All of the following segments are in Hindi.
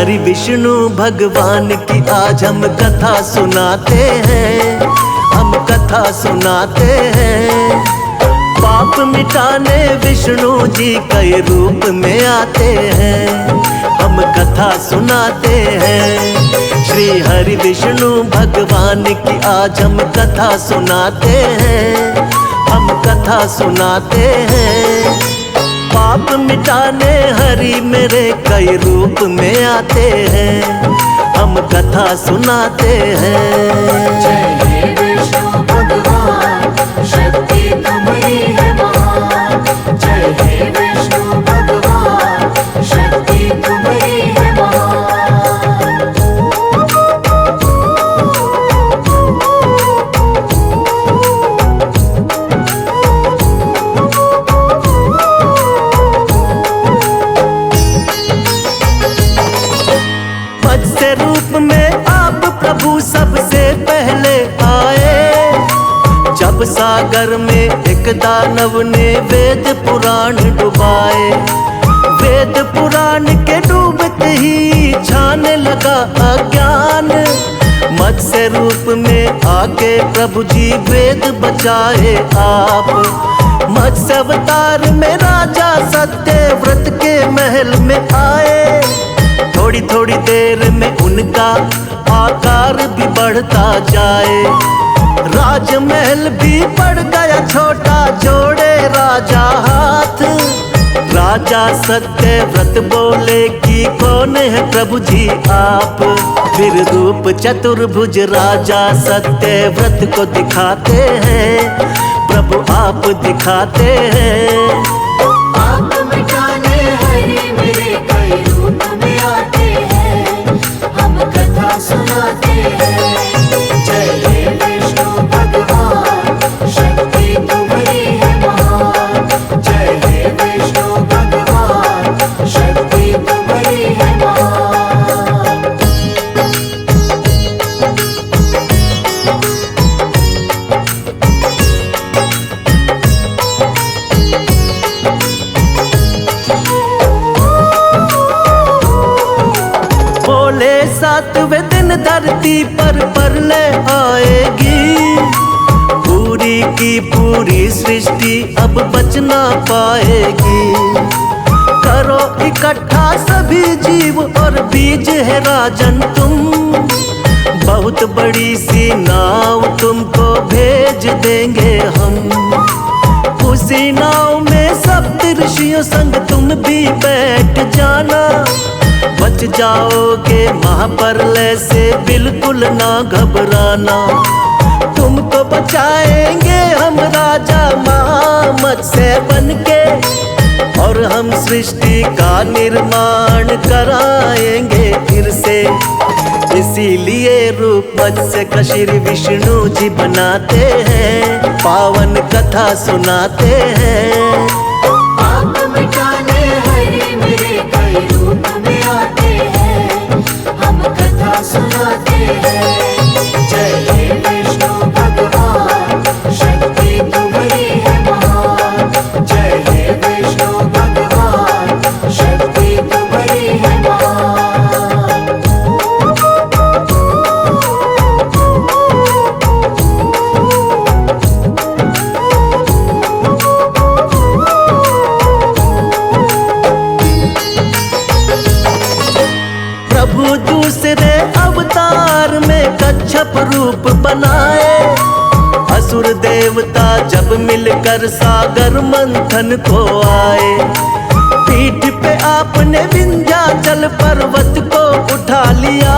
हरि विष्णु भगवान की आज हम कथा सुनाते हैं, हम कथा सुनाते हैं। पाप मिटाने विष्णु जी कई रूप में आते हैं, हम कथा सुनाते हैं। श्री हरि विष्णु भगवान की आज हम कथा सुनाते हैं, हम कथा सुनाते हैं। पाप मिटाने हरि मेरे कई रूप में आते हैं, हम कथा सुनाते हैं। जय हे विष्णु भगवान, शक्ति तुम्हारी है महान। जय हे विष्णु भगवान, शक्ति तुम्हारी है महान। मत्स्य रूप में आप प्रभु सबसे पहले आए, जब सागर में एक दानव ने वेद पुराण डुबाए। वेद पुराण के डूबते ही छाने लगा अज्ञान, मत्स्य रूप में आके प्रभु जी वेद बचाए आप। मत्स्य अवतार में राजा सत्यव्रत के महल में आए, थोड़ी थोड़ी देर में उनका आकार भी बढ़ता जाए। राजमहल भी बढ़ गया छोटा, जोड़े राजा हाथ। राजा सत्यव्रत बोले कि कौन है प्रभु जी आप। फिर रूप चतुर्भुज राजा सत्यव्रत को दिखाते हैं, प्रभु आप दिखाते हैं। पाप मिटाने हरि मेरे कई रूप में आते हैं, हम कथा सुनाते हैं। जय हे विष्णु भगवान, शक्ति तुम्हारी है महान। जय हे विष्णु भगवान, शक्ति तुम्हारी है महान। बोले सातवें दिन धरती पर प्रलय आएगी, पूरी की पूरी सृष्टि अब बच ना पाएगी। करो इकट्ठा सभी जीव और बीज है राजन तुम, बहुत बड़ी सी नाव तुमको भेज देंगे हम। उसी नाव में सप्त ऋषियों संग तुम भी बैठ जाना, बच जाओगे महाप्रलय से बिल्कुल ना घबराना। तुमको बचाएंगे हम राजा मत्स्य बनके, और हम सृष्टि का निर्माण कराएंगे फिर से। इसीलिए रूप मत्स्य का श्री विष्णु जी बनाते हैं, पावन कथा सुनाते हैं। पाप मिटाने हरि मेरे कई रूप में आते हैं, हम कथा सुनाते हैं। जय हे विष्णु भगवान, शक्ति तुम्हारी है महान। जय हे विष्णु भगवान, शक्ति तुम्हारी है महान। प्रभु दूसरे अवतार में कच्छप रूप बनाए, असुर देवता जब मिलकर सागर मंथन को आए। पीठ पे आपने विंध्याचल पर्वत को उठा लिया,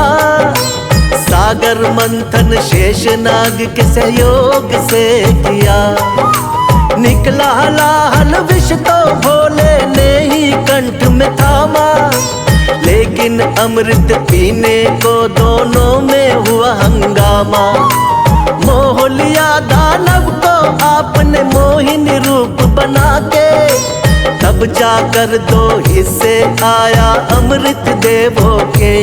सागर मंथन शेषनाग के सहयोग से किया। निकला हलाहल विष तो भोले ने ही कंठ में थामा, लेकिन अमृत पीने को दोनों में हुआ हंगामा। मोह लिया दानव को आपने मोहिनी रूप बना के, तब जाकर दो हिस्से आया अमृत देवों के।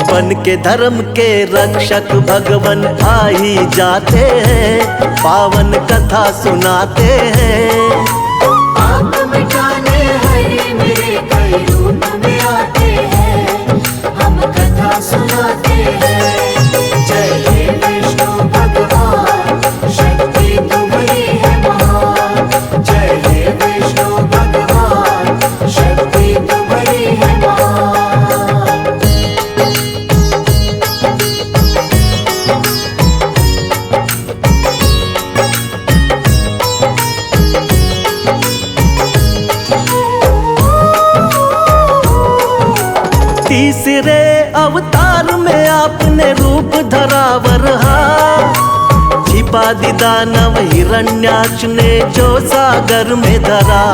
बन के धर्म के रक्षक भगवन आ ही जाते हैं, पावन कथा सुनाते हैं। पाप मिटाने हरि मेरे कई रूप में आते हैं, तीसरे अवतार में आपने रूप धरा वरहा, छिपा दी दानव हिरण्याक्ष ने जो सागर में धरा।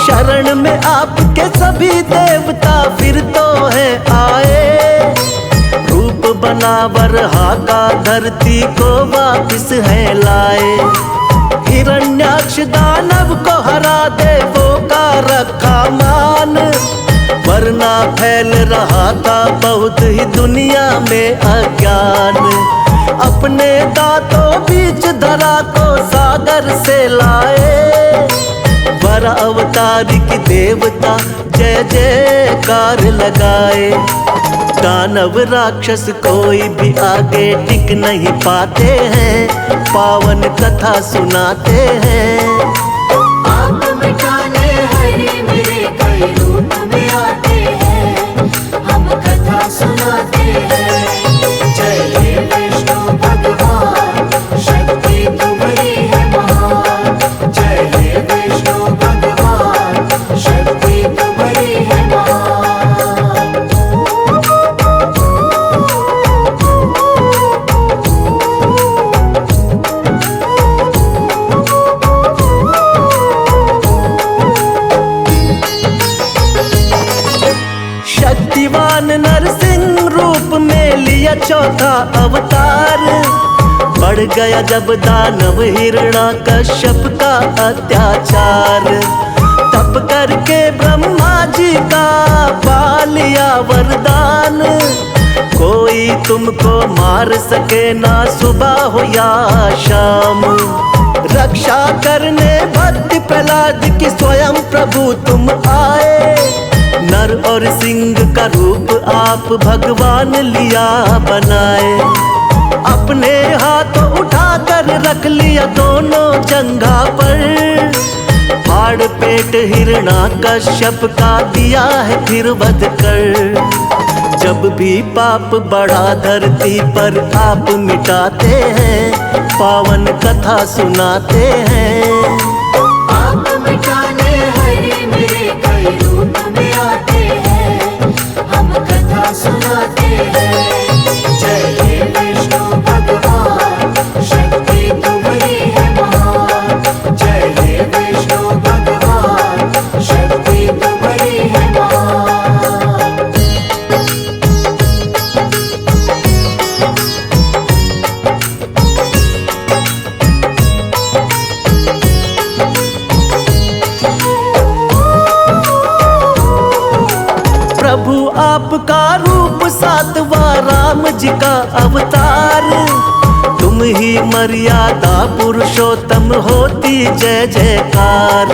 शरण में आपके सभी देवता फिर तो है आए, रूप बना वरहा का धरती को वापिस है लाए। हिरण्याक्ष दानव को हरा देवों का रखा मान, वरना फैल रहा था बहुत ही दुनिया में अज्ञान। अपने दांतों बीच धरा को सागर से लाए, वर अवतार की देवता जय जयकार लगाए। दानव राक्षस कोई भी आगे टिक नहीं पाते हैं, पावन कथा सुनाते हैं। आप मिटाने हरि मेरे कई रूप में आते हैं, हम कथा सुनाते हैं। जय हे विष्णु भगवान, शक्ति तुम्हारी है महान। जय हे विष्णु भगवान, शक्ति तुम्हारी है महान। शक्तिवान नरसिंह रूप में लिया चौथा अवतार, बढ़ गया जब दानव हिरण्याकश्यप का अत्याचार। तप करके ब्रह्मा जी का पा लिया वरदान, कोई तुमको मार सके ना सुबह हो या शाम। रक्षा करने भक्त प्रहलाद की स्वयं प्रभु तुम आए, नर और सिंह का रूप आप भगवान लिया बनाए। अपने हाथों उठाकर रख लिया दोनों जंघा पर, फाड़ पेट हिरण्याकश्यप का दिया है फिर वध कर। जब भी पाप बढ़ा धरती पर आप मिटाते हैं, पावन कथा सुनाते हैं। आप मिटाने हरि मेरे कई रूप में आते हैं, हम कथा सुनाते हैं। जय हे विष्णु भगवान, शक्ति तुम्हारी है महान। जय हे विष्णु भगवान, शक्ति तुम्हारी है महान। प्रभु आपका रूप सातवां राम जी का अवतार, तुम ही मर्यादा पुरुषोत्तम होती जय जयकार।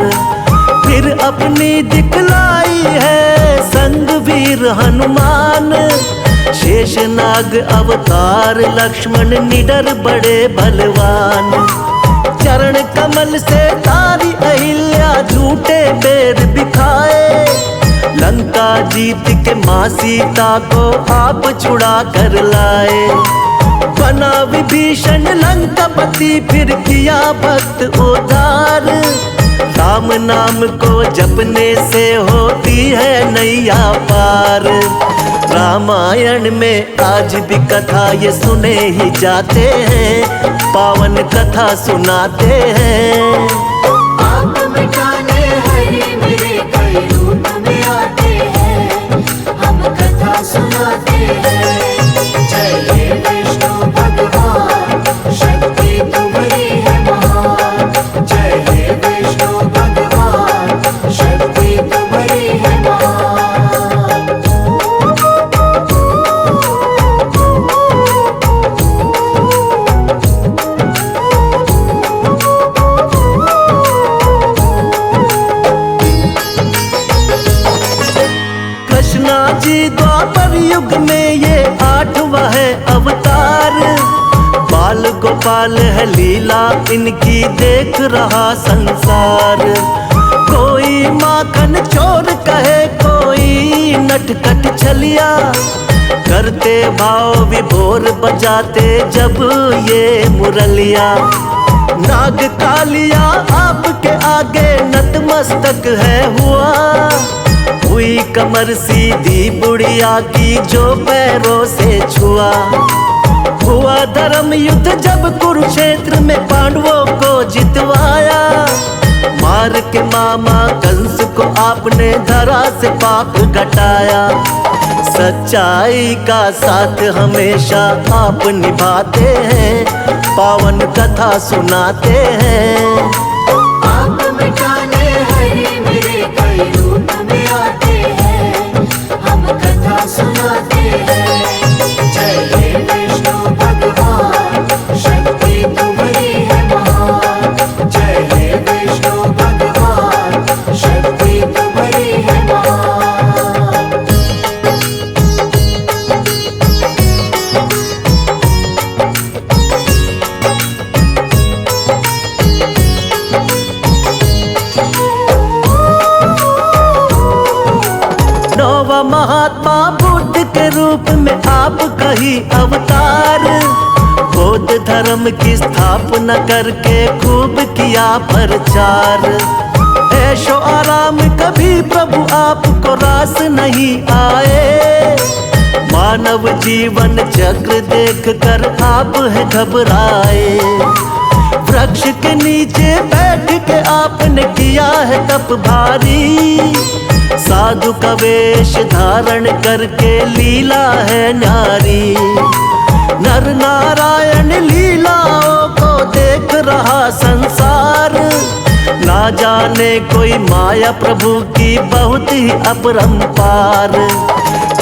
फिर अपनी दिखलाई है संग वीर हनुमान, शेषनाग अवतार लक्ष्मण निडर बड़े बलवान। चरण कमल से तारी अहिल्या झूठे बेर बिखाए, लंका जीत के माँ सीता को आप छुड़ा कर लाए। बना विभीषण लंकापति फिर किया भक्त उद्धार, राम नाम को जपने से होती है नैया पार। रामायण में आज भी कथा ये सुने ही जाते हैं, पावन कथा सुनाते हैं। आप मिटाने हरि मेरे कई रूप में आते हैं, हम कथा सुनाते हैं। जय हे विष्णु भगवान, शक्ति तुम्हारी है महान। जय हे विष्णु भगवान, शक्ति तुम्हारी है महान। कृष्णा जी द्वापर युग में ये 8वां है अवतार, बाल गोपाल है लीला इनकी देख रहा संसार। कोई माखन चोर कहे कोई नटखट छलिया, करते भाव विभोर बजाते जब ये मुरलिया। नाग कालिया आपके आगे नतमस्तक है हुआ, हुई कमर सीधी बुढ़िया की जो पैरों से छुआ। हुआ धर्म युद्ध जब कुरुक्षेत्र में पांडवों को जितवाया। मार के मामा कंस को आपने धरा से पाप घटाया। सच्चाई का साथ हमेशा आप निभाते हैं, पावन कथा सुनाते हैं। आप मिटाने हरि मेरे कई रूप में आते हैं, हम कथा सुनाते हैं। जय हे विष्णु भगवान, शक्ति तुम्हारी है महान। जय हे विष्णु भगवान, शक्ति तुम्हारी है महान। नौवा महात्मा बुद्ध के रूप में आप कही अवतार। बौद्ध धर्म की स्थापना करके खूब किया प्रचार। ऐशो आराम कभी प्रभु आपको रास नहीं आए। मानव जीवन चक्र देख कर आप है घबराए। वृक्ष के नीचे बैठ के आपने किया है तप भारी। साधु का वेश धारण करके लीला है नारी। नर नारायण लीलाओं को देख रहा संसार। ना जाने कोई माया प्रभु की बहुत ही अपरंपार।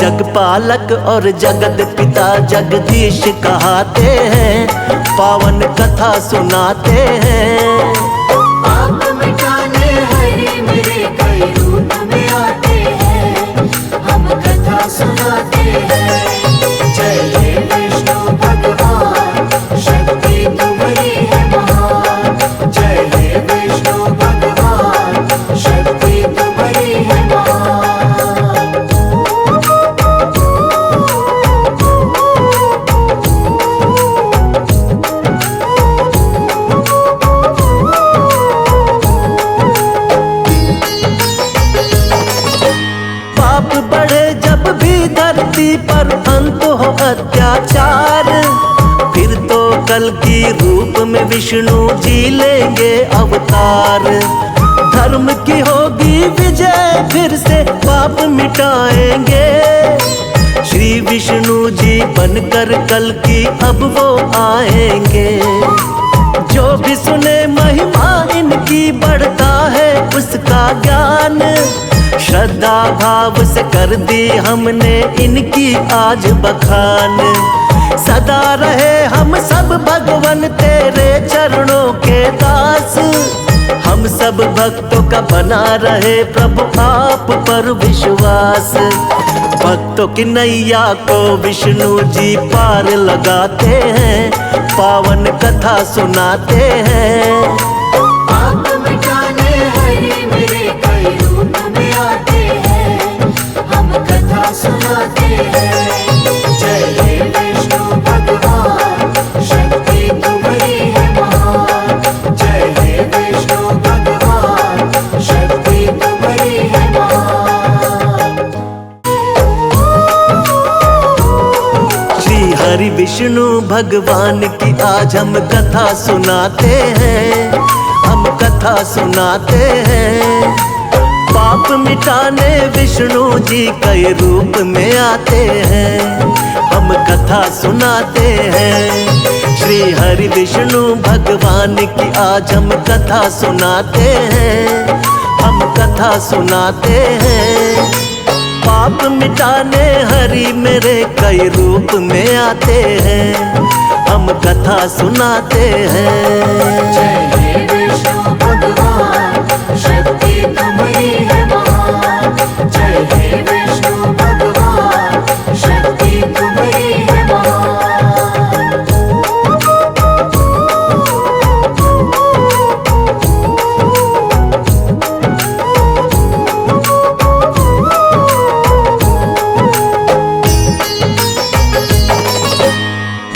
जगपालक और जगत पिता जगदीश कहाते हैं, पावन कथा सुनाते हैं। आप मिटाने हरि मेरे कई रूप में आते हैं, हम कथा सुनाते हैं। जय हे विष्णु भगवान, शक्ति तुम्हारी है महान। जय हे विष्णु भगवान, शक्ति तुम्हारी है महान। पाप बढ़े जब भी धरती पर अंत हो अत्याचार। फिर तो कल की रूप में विष्णु जी लेंगे अवतार। धर्म की होगी विजय, फिर से पाप मिटाएंगे। श्री विष्णु जी बनकर कल की अब वो आएंगे। जो भी सुने महिमा इनकी बढ़ता है उसका ज्ञान। श्रद्धा भाव से कर दी हमने इनकी आज बखान। सदा रहे हम सब भगवन तेरे चरणों के दास। हम सब भक्तों का बना रहे प्रभु आप पर विश्वास। भक्तों की नैया को विष्णु जी पार लगाते हैं, पावन कथा सुनाते हैं। आप मिटाने हरि मेरे कई रूप में आते हैं, हम कथा सुनाते हैं। जय हे विष्णु भगवान, शक्ति तुम्हारी है महान। जय हे विष्णु भगवान, शक्ति तुम्हारी है महान। श्री हरि विष्णु भगवान की आज हम कथा सुनाते हैं, हम कथा सुनाते हैं। पाप मिटाने विष्णु जी कई रूप में आते हैं, हम कथा सुनाते हैं। श्री हरि विष्णु भगवान की आज हम कथा सुनाते हैं, हम कथा सुनाते हैं। पाप मिटाने हरि मेरे कई रूप में आते हैं, हम कथा सुनाते हैं। जय हे विष्णु भगवान, शक्ति तुम्हारी है महान। जय हे विष्णु भगवान, शक्ति तुम्हारी है महान।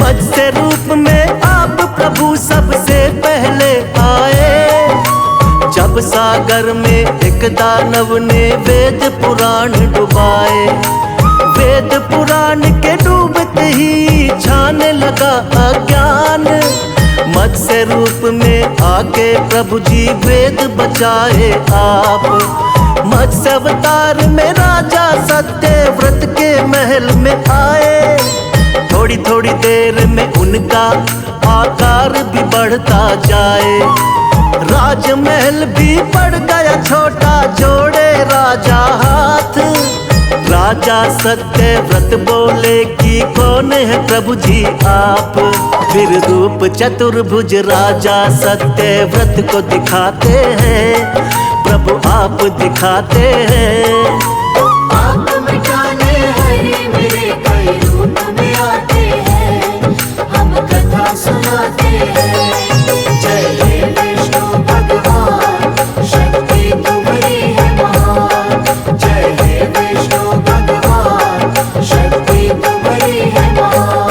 मत्स्य रूप में आप प्रभु सबसे पहले आए। जब सागर में एक एक दानव ने वेद पुराण डुबाए। वेद पुराण के डूबते ही छाने लगा अज्ञान। मत्स्य रूप में आके प्रभु जी वेद बचाए आप। मत्स्य अवतार में राजा सत्यव्रत के महल में आए। थोड़ी थोड़ी देर में उनका आकार भी बढ़ता जाए। राजमहल भी पड़ गया छोटा, जोड़े राजा हाथ। राजा सत्यव्रत बोले कि कौन है प्रभु जी आप। फिर रूप चतुर्भुज राजा सत्यव्रत को दिखाते हैं, प्रभु आप दिखाते हैं। पाप मिटाने हरि मेरे कई रूप में आते हैं, हम कथा सुनाते हैं। जय हे विष्णु भगवान, शक्ति तुम्हारी है महान। जय हे विष्णु भगवान, शक्ति तुम्हारी है महान।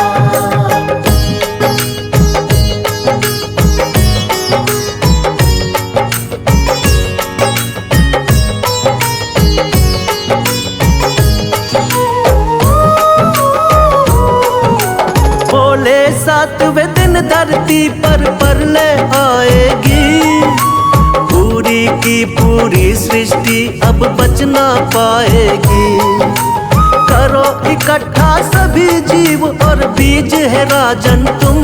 बोले सातवें दिन धरती पर प्रलय आएगी। पूरी की पूरी सृष्टि अब बच ना पाएगी। करो इकट्ठा सभी जीव और बीज है राजन तुम।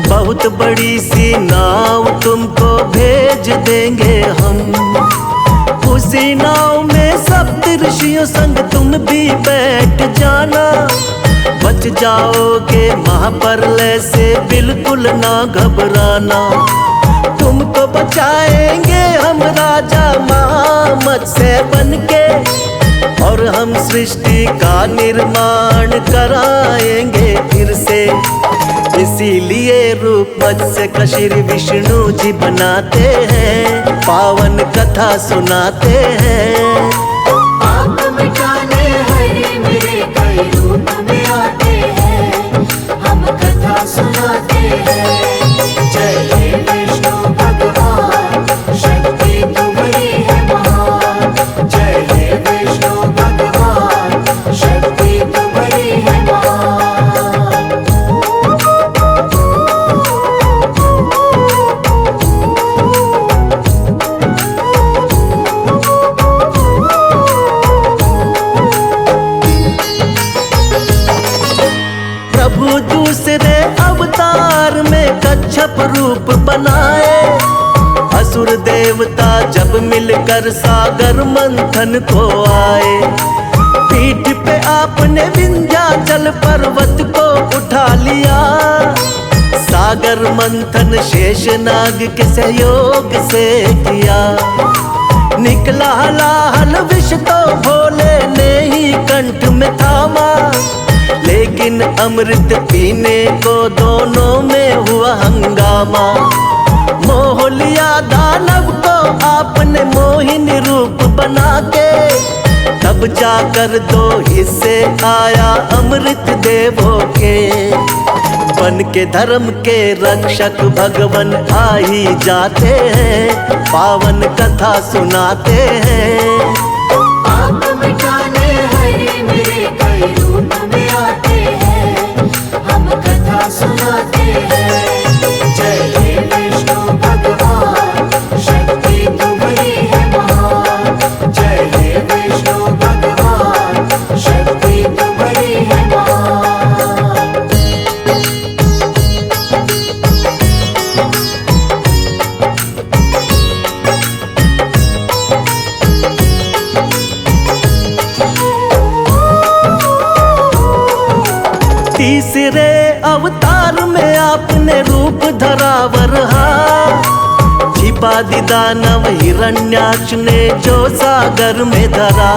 बहुत बड़ी सी नाव तुमको भेज देंगे हम। उसी नाव में सप्त ऋषियों संग तुम भी बैठ जाना। बच जाओगे महाप्रलय से बिल्कुल ना घबराना। तुमको बचाएंगे हम राजा मत्स्य बनके, और हम सृष्टि का निर्माण कराएंगे फिर से। इसीलिए रूप मत्स्य का श्री विष्णु जी बनाते हैं, पावन कथा सुनाते हैं। पाप मिटाने हरि मेरे कई रूप में आते हैं, हम कथा सुनाते हैं। जय हे विष्णु भगवान, शक्ति तुम्हारी है महान। जय हे विष्णु भगवान, शक्ति तुम्हारी है महान। प्रभु दूसरे अवतार में कच्छप रूप बनाए। असुर देवता जब मिलकर सागर मंथन को आए। पीठ पे आपने विंध्याचल पर्वत को उठा लिया। सागर मंथन शेषनाग के सहयोग से किया। निकला हलाहल विष तो भोले ने ही कंठ में थामा। लेकिन अमृत पीने को दोनों में हुआ हंगामा। मोह लिया दानव को आपने मोहिनी रूप बना के। तब जाकर दो हिस्से आया अमृत देवों के। बन के धर्म के रक्षक भगवन आ ही जाते हैं, पावन कथा सुनाते हैं। पाप मिटाने हरि मेरे कई रूप में आते हैं, हम कथा सुनाते हैं। जय हे विष्णु भगवान, शक्ति तुम्हारी है महान। जय हे विष्णु भगवान, शक्ति तुम्हारी है महान। तीसरे अवतार में आपने रूप धरा वरहा। छिपा दी दानव हिरण्याक्ष ने जो सागर में धरा।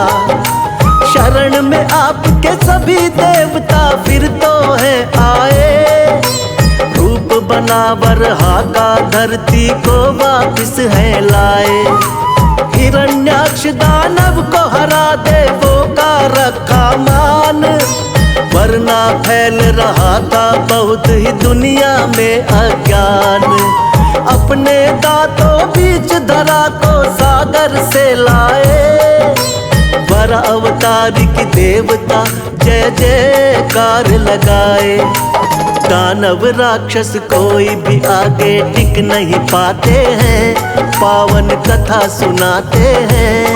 शरण में आपके सभी देवता फिर तो है आए। रूप बना वरहा का धरती को वापिस है लाए। हिरण्याक्ष दानव को हरा देवों का रखा मान। वरना फैल रहा था बहुत ही दुनिया में अज्ञान। अपने दांतों बीच धरा को सागर से लाए। वर अवतार की देवता जय जयकार लगाए। दानव राक्षस कोई भी आगे टिक नहीं पाते हैं, पावन कथा सुनाते हैं।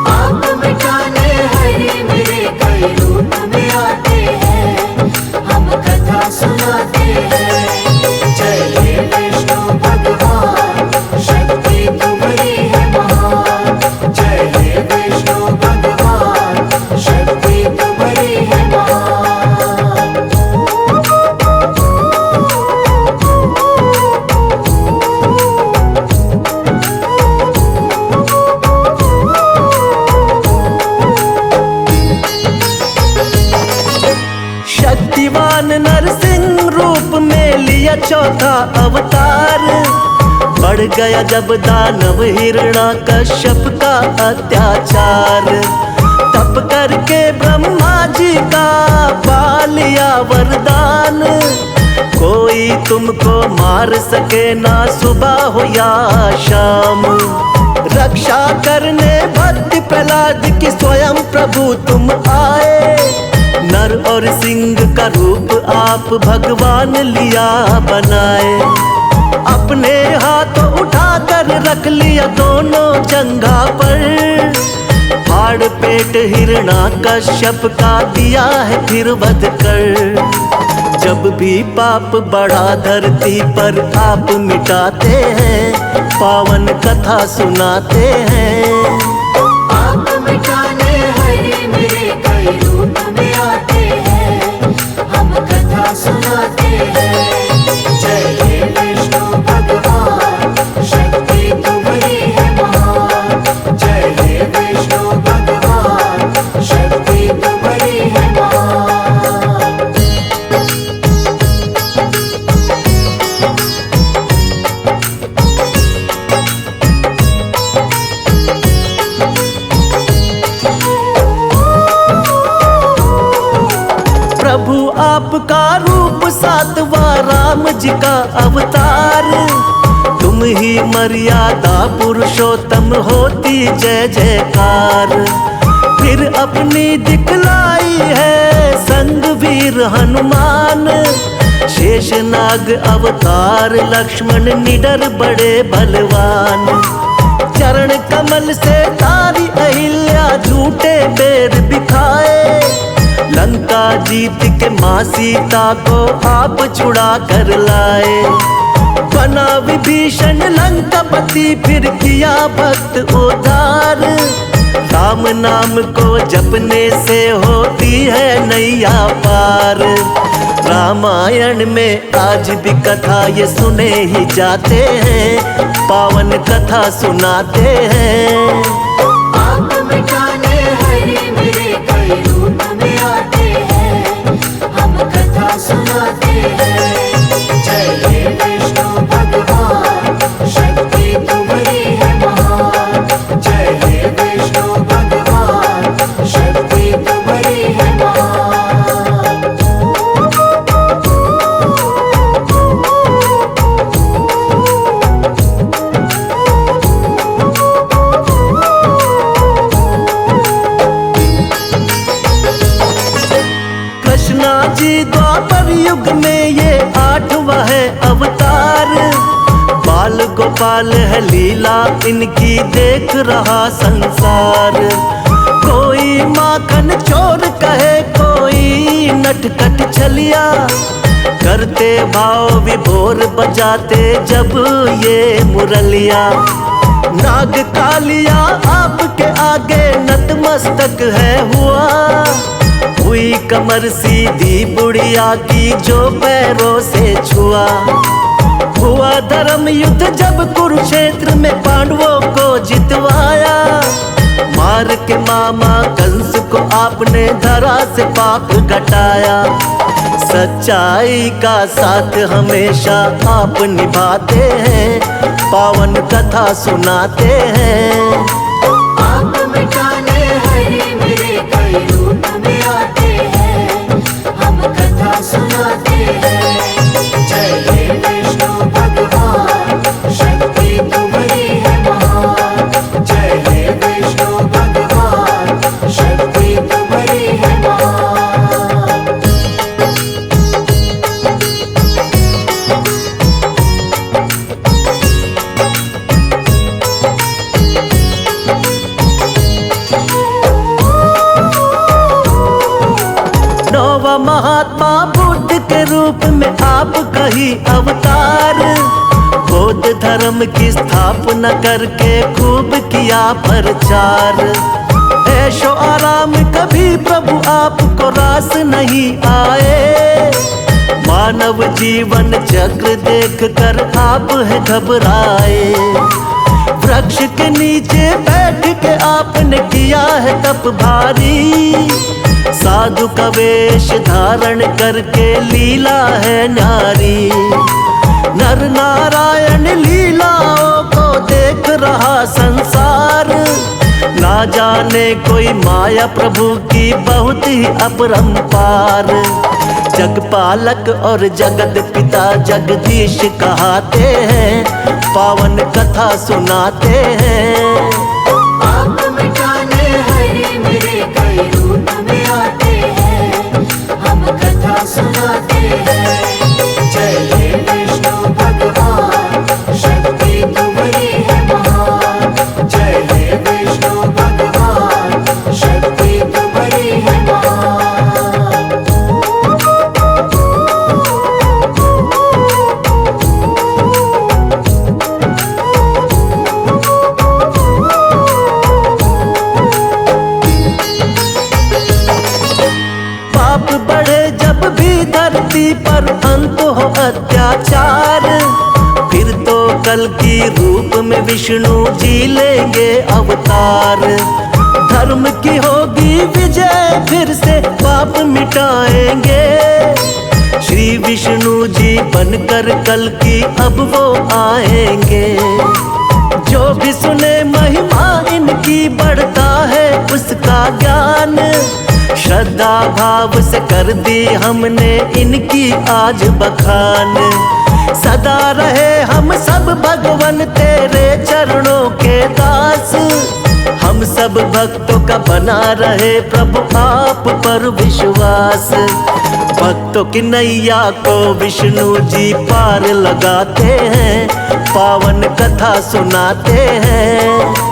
आप मिटाने हरे मेरे कई रूप में आते हैं, हम कथा सुनाते हैं। जय हे विष्णु भगवान, शक्ति तुम्हारी है महान। जय हे विष्णु भगवान, शक्ति तुम्हारी है महान। शक्तिवान नरसिंह रूप में लिया चौथा अवतार। बढ़ गया जब दानव हिरण्याकश्यप का अत्याचार। तप करके ब्रह्मा जी का पा लिया वरदान। कोई तुमको मार सके ना सुबह हो या शाम। रक्षा करने भक्त प्रहलाद की स्वयं प्रभु तुम आए। नर और सिंह का रूप आप भगवान लिया बनाए। अपने हाथों उठाकर रख लिया दोनों जंघा पर। फाड़ पेट हिरण्याकश्यप का दिया है फिर वध कर। जब भी पाप बढ़ा धरती पर आप मिटाते हैं, पावन कथा सुनाते हैं। आप मिटाने हरे मेरे कई रूप में आते हैं, हम कथा सुनाते हैं। जय हे विष्णु भगवान, शक्ति तुम्हारी है महान। जय हे विष्णु भगवान, शक्ति तुम्हारी है महान। प्रभु आपका रूप सातवां राम जी का अवतार। तुम ही मर्यादा पुरुषोत्तम होती जय जयकार। फिर अपनी दिखलाई है संग वीर हनुमान। शेषनाग अवतार लक्ष्मण निडर बड़े बलवान। चरण कमल से तारी अहिल्या झूठे बेर बिखाए। लंका जीत के माँ सीता को आप छुड़ा कर लाए। बना विभीषण लंकापति फिर किया भक्त उद्धार। राम नाम को जपने से होती है नैया पार। रामायण में आज भी कथा ये सुने ही जाते हैं, पावन कथा सुनाते हैं। आप मिटाने हरे मेरे कई रूप में आते हैं, हम कथा सुनाते हैं। जय हे विष्णु भगवान, शक्ति तुम्हारी है महान। जय हे विष्णु भगवान, शक्ति तुम्हारी है महान। कृष्णा जी द्वापर युग में ये 8वां है अवतार। बाल गोपाल है लीला इनकी देख रहा संसार। कोई माखन चोर कहे कोई नटखट छलिया। करते भाव विभोर बजाते जब ये मुरलिया। नाग कालिया आपके आगे नतमस्तक है हुआ। हुई कमर सीधी बुढ़िया की जो पैरों से छुआ। हुआ धर्म युद्ध जब कुरुक्षेत्र में पांडवों को जितवाया। मार के मामा कंस को आपने धरा से पाप घटाया। सच्चाई का साथ हमेशा आप निभाते हैं, पावन कथा सुनाते हैं। आप मिटाने हरे मेरे कई रूप में आते हैं, हम कथा सुनाते हैं। जय हे विष्णु भगवान, हुआ महात्मा बुद्ध के रूप में आपका ही अवतार। बौद्ध धर्म की स्थापना करके खूब किया प्रचार। ऐशो आराम कभी प्रभु आपको रास नहीं आए। मानव जीवन चक्र देख कर आप है घबराए। वृक्ष के नीचे बैठ के आपने किया है तप भारी। साधु का वेश धारण करके लीला है नारी। नर नारायण लीलाओं को देख रहा संसार। ना जाने कोई माया प्रभु की बहुत ही अपरंपार। जगपालक और जगत पिता जगदीश कहाते हैं, पावन कथा सुनाते हैं। पाप मिटाने हरि मेरे कई रूप में आते हैं, हम कथा सुनाते हैं। जय हे विष्णु भगवान, शक्ति तुम्हारी है महान। जय हे विष्णु भगवान, शक्ति तुम्हारी है महान। धरती पर अंत हो अत्याचार, फिर तो कल की रूप में विष्णु जी लेंगे अवतार। धर्म की होगी विजय, फिर से पाप मिटाएंगे। श्री विष्णु जी बनकर कल की अब वो आएंगे। जो भी सुने महिमा इनकी बढ़ता है उसका ज्ञान। श्रद्धा भाव से कर दी हमने इनकी आज बखान। सदा रहे हम सब भगवन तेरे चरणों के दास। हम सब भक्तों का बना रहे प्रभु आप पर विश्वास। भक्तों की नैया को विष्णु जी पार लगाते हैं, पावन कथा सुनाते हैं।